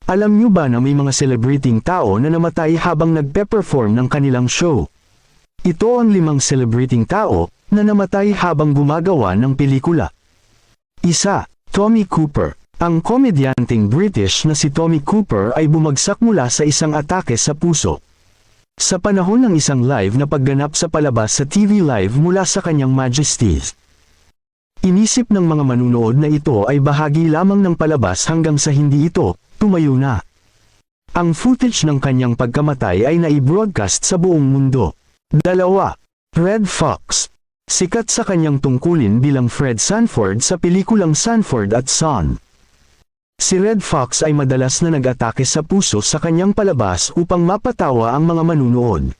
Alam nyo ba na may mga celebrating tao na namatay habang nagpe-perform ng kanilang show? Ito ang 5 celebrating tao na namatay habang gumagawa ng pelikula. 1. Tommy Cooper. Ang komedyanteng British na si Tommy Cooper ay bumagsak mula sa isang atake sa puso. Sa panahon ng isang live na pagganap sa palabas sa TV Live mula sa kanyang Majesties. Inisip ng mga manunood na ito ay bahagi lamang ng palabas hanggang sa hindi ito tumayo na. Ang footage ng kanyang pagkamatay ay nai-broadcast sa buong mundo. 2. Red Fox. Sikat sa kanyang tungkulin bilang Fred Sanford sa pelikulang Sanford at Son. Si Red Fox ay madalas na nag-atake sa puso sa kanyang palabas upang mapatawa ang mga manunood.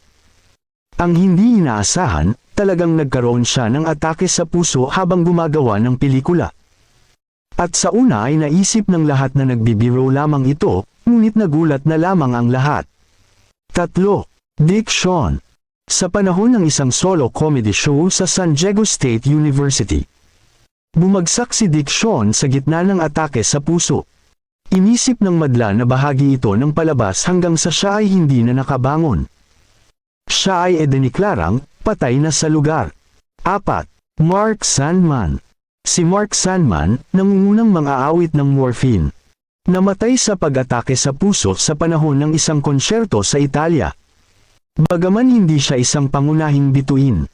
Ang hindi inaasahan, talagang nagkaroon siya ng atake sa puso habang gumagawa ng pelikula. At sa una ay naisip ng lahat na nagbibiro lamang ito, ngunit nagulat na lamang ang lahat. 3. Dick Shawn. Sa panahon ng isang solo comedy show sa San Diego State University. Bumagsak si Dick Shawn sa gitna ng atake sa puso. Inisip ng madla na bahagi ito ng palabas hanggang sa siya ay hindi na nakabangon. Siya ay idiniklarang patay na sa lugar. 4. Mark Sandman. Si Mark Sandman, nangungunang mang-aawit ng morphine. Namatay sa pag-atake sa puso sa panahon ng isang konsyerto sa Italia. Bagaman hindi siya isang pangunahing bituin.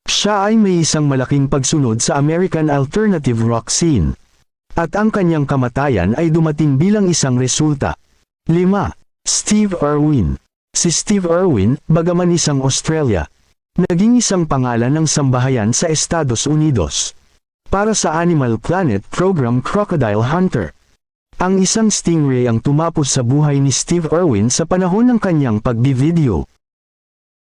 Siya ay may isang malaking pagsunod sa American alternative rock scene. At ang kanyang kamatayan ay dumating bilang isang resulta. 5. Steve Irwin. Si Steve Irwin, bagaman isang Australia, naging isang pangalan ng sambahayan sa Estados Unidos. Para sa Animal Planet program Crocodile Hunter. Ang isang stingray ang tumapos sa buhay ni Steve Irwin sa panahon ng kanyang pagbi-video.